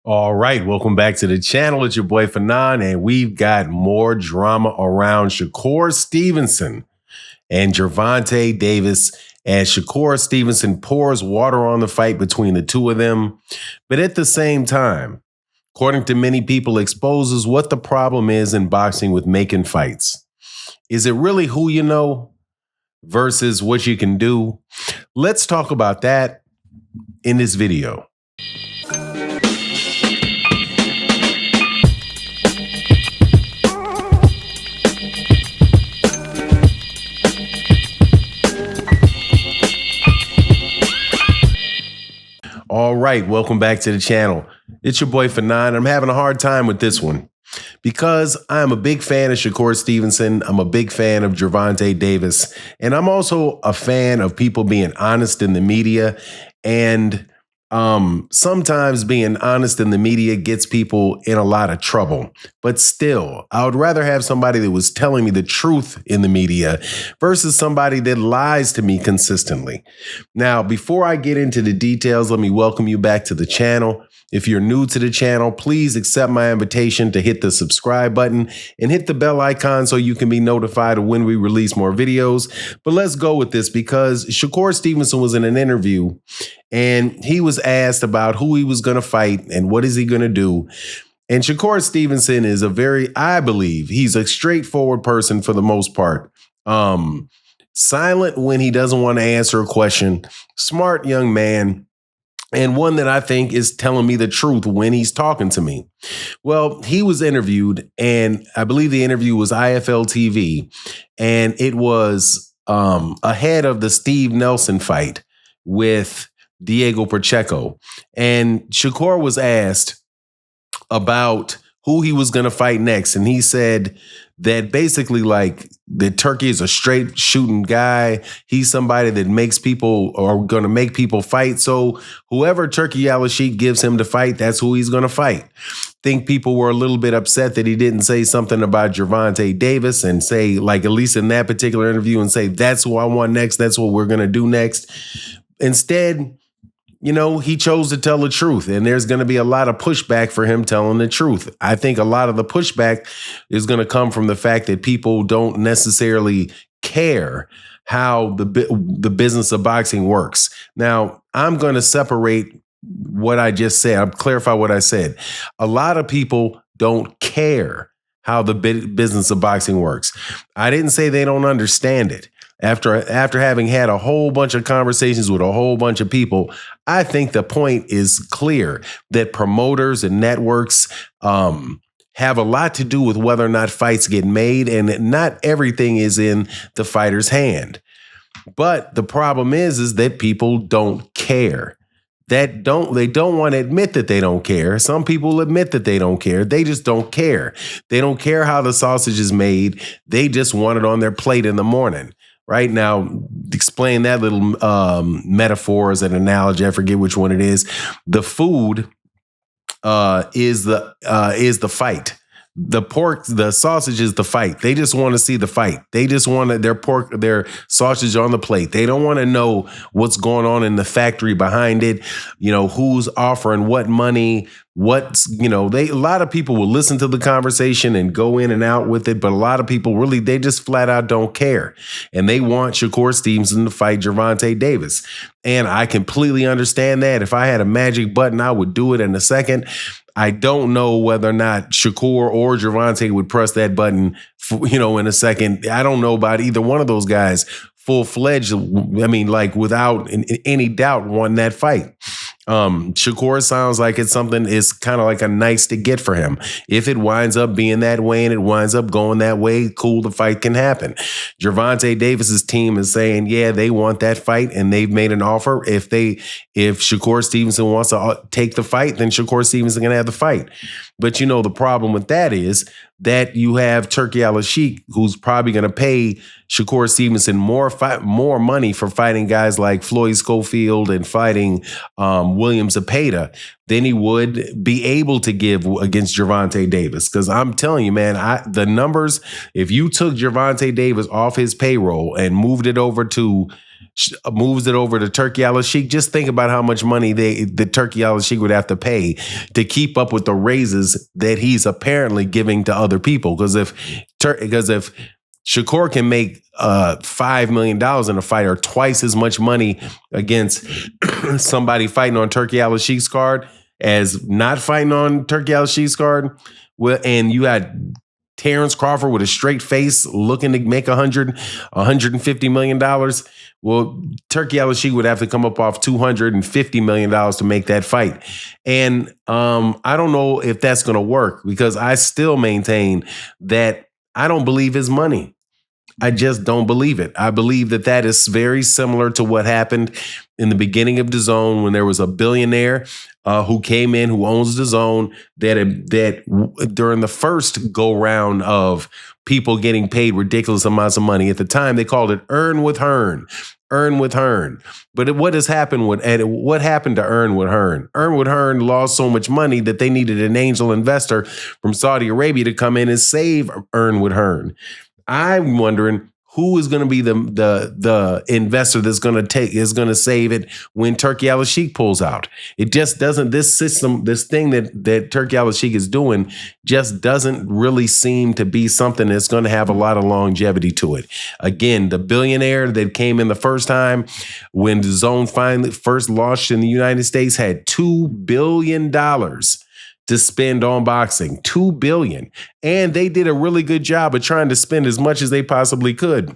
All right, welcome back to the channel. It's your boy Fanon, and we've got more drama around Shakur Stevenson and Gervonto Davis as Shakur Stevenson pours water on the fight between the two of them. But at the same time, according to many people, exposes what the problem is in boxing with making fights. Is it really who you know versus what you can do? Let's talk about that in this video. All right, welcome back to the channel. It's your boy Fanon. I'm having a hard time with this one because I'm a big fan of Shakur Stevenson. I'm a big fan of Gervonto Davis, and I'm also a fan of people being honest in the media. And sometimes being honest in the media gets people in a lot of trouble. But still, I would rather have somebody that was telling me the truth in the media versus somebody that lies to me consistently. Now, before I get into the details, let me welcome you back to the channel. If you're new to the channel, please accept my invitation to hit the subscribe button and hit the bell icon so you can be notified of when we release more videos. But let's go with this because Shakur Stevenson was in an interview and he was asked about who he was going to fight and what is he going to do. And Shakur Stevenson is I believe he's a straightforward person for the most part. Silent when he doesn't want to answer a question, smart young man. And one that I think is telling me the truth when he's talking to me. Well, he was interviewed, and I believe the interview was IFL TV, and it was ahead of the Steve Nelson fight with Diego Pacheco. And Shakur was asked about who he was going to fight next, and he said that basically that Turki is a straight shooting guy. He's somebody that makes people or going to make people fight. So whoever Turki Al-Sheikh gives him to fight, that's who he's going to fight. Think people were a little bit upset that he didn't say something about Gervonto Davis and say, like, at least in that particular interview, and say, that's who I want next. That's what we're going to do next. Instead, you know, he chose to tell the truth, and there's going to be a lot of pushback for him telling the truth. I think a lot of the pushback is going to come from the fact that people don't necessarily care how the business of boxing works. Now, I'm going to separate what I just said. I'll clarify what I said. A lot of people don't care how the business of boxing works. I didn't say they don't understand it. After having had a whole bunch of conversations with a whole bunch of people, I think the point is clear that promoters and networks have a lot to do with whether or not fights get made, and not everything is in the fighter's hand. But the problem is that people don't care. They don't want to admit that they don't care. Some people admit that they don't care. They just don't care. They don't care how the sausage is made. They just want it on their plate in the morning. Right now, explain that little metaphor as an analogy. I forget which one it is. The food is the fight. The sausage is the fight. They just want to see the fight. They just want their sausage on the plate. They don't want to know what's going on in the factory behind it. You know, who's offering what money, a lot of people will listen to the conversation and go in and out with it. But a lot of people really, they just flat out don't care. And they want Shakur Stevenson to fight Gervonto Davis. And I completely understand that. If I had a magic button, I would do it in a second. I don't know whether or not Shakur or Gervonto would press that button, in a second. I don't know about either one of those guys full-fledged. I mean, like without any doubt wanting that fight. Shakur sounds like it's kind of like a nice to get for him. If it winds up being that way and it winds up going that way, cool, the fight can happen. Gervonto Davis's team is saying, yeah, they want that fight and they've made an offer. If Shakur Stevenson wants to take the fight, then Shakur Stevenson can have the fight. But the problem with that is that you have Turki Al-Sheikh, who's probably going to pay Shakur Stevenson more money for fighting guys like Floyd Schofield and fighting William Zepeda than he would be able to give against Gervonto Davis. Because I'm telling you, man, the numbers, if you took Gervonto Davis off his payroll and moved it over to moves it over to Turki Al-Sheikh. Just think about how much money the Turki Al-Sheikh would have to pay to keep up with the raises that he's apparently giving to other people. Because if Shakur can make $5 million in a fight, or twice as much money against somebody fighting on Turki Al-Sheikh's card as not fighting on Turki Al-Sheikh's card, well, and you had Terrence Crawford with a straight face looking to make $150 million. Well, Turki Al-Sheikh would have to come up off $250 million to make that fight. And I don't know if that's going to work, because I still maintain that I don't believe his money. I just don't believe it. I believe that is very similar to what happened in the beginning of DAZN, when there was a billionaire who came in, who owns DAZN, that during the first go round of people getting paid ridiculous amounts of money. At the time, they called it earn with Hearn. Earn with Hearn. But what happened to Earn with Hearn? Earn with Hearn lost so much money that they needed an angel investor from Saudi Arabia to come in and save Earn with Hearn. I'm wondering who is going to be the investor that's going to save it when Turki Al-Sheikh pulls out. It just doesn't. This thing that Turki Al-Sheikh is doing just doesn't really seem to be something that's going to have a lot of longevity to it. Again, the billionaire that came in the first time when the DAZN finally first launched in the United States had $2 billion to spend on boxing. $2 billion. And they did a really good job of trying to spend as much as they possibly could,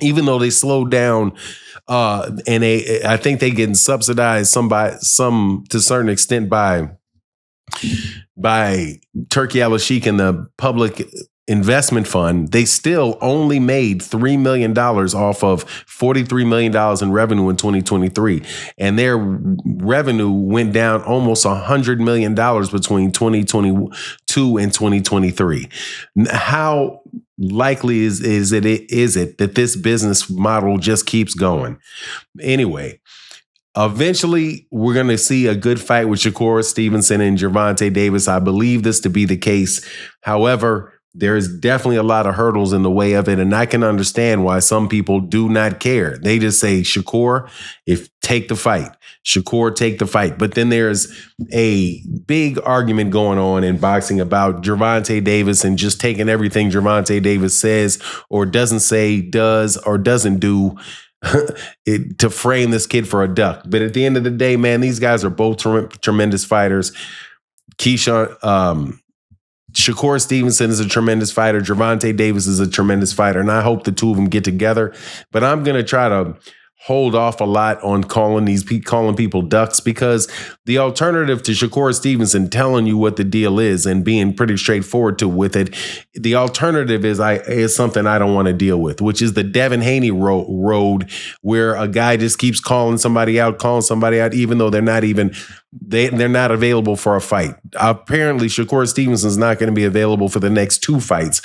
even though they slowed down. And I think they getting subsidized to a certain extent by Turki Al-Sheikh and the public investment fund. They still only made $3 million off of $43 million in revenue in 2023. And their revenue went down almost $100 million between 2022 and 2023. How likely is it that this business model just keeps going? Anyway, eventually, we're going to see a good fight with Shakur Stevenson and Gervonto Davis. I believe this to be the case. However, there's definitely a lot of hurdles in the way of it, and I can understand why some people do not care. They just say, Shakur, take the fight. Shakur, take the fight. But then there's a big argument going on in boxing about Gervonto Davis and just taking everything Gervonto Davis says or doesn't say, does or doesn't do to frame this kid for a duck. But at the end of the day, man, these guys are both tremendous fighters. Shakur Stevenson is a tremendous fighter. Gervonto Davis is a tremendous fighter. And I hope the two of them get together. But I'm going to try to hold off a lot on calling people ducks, because the alternative to Shakur Stevenson telling you what the deal is and being pretty straightforward with it, the alternative is something I don't want to deal with, which is the Devin Haney road, where a guy just keeps calling somebody out, even though they're not available for a fight. Apparently, Shakur Stevenson's not going to be available for the next 2 fights.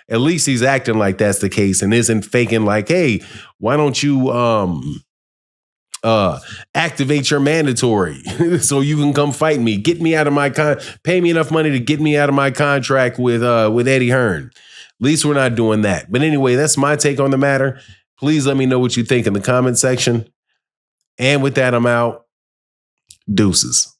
At least he's acting like that's the case and isn't faking like, hey, why don't you activate your mandatory so you can come fight me? Get me out of pay me enough money to get me out of my contract with Eddie Hearn. At least we're not doing that. But anyway, that's my take on the matter. Please let me know what you think in the comment section. And with that, I'm out. Deuces.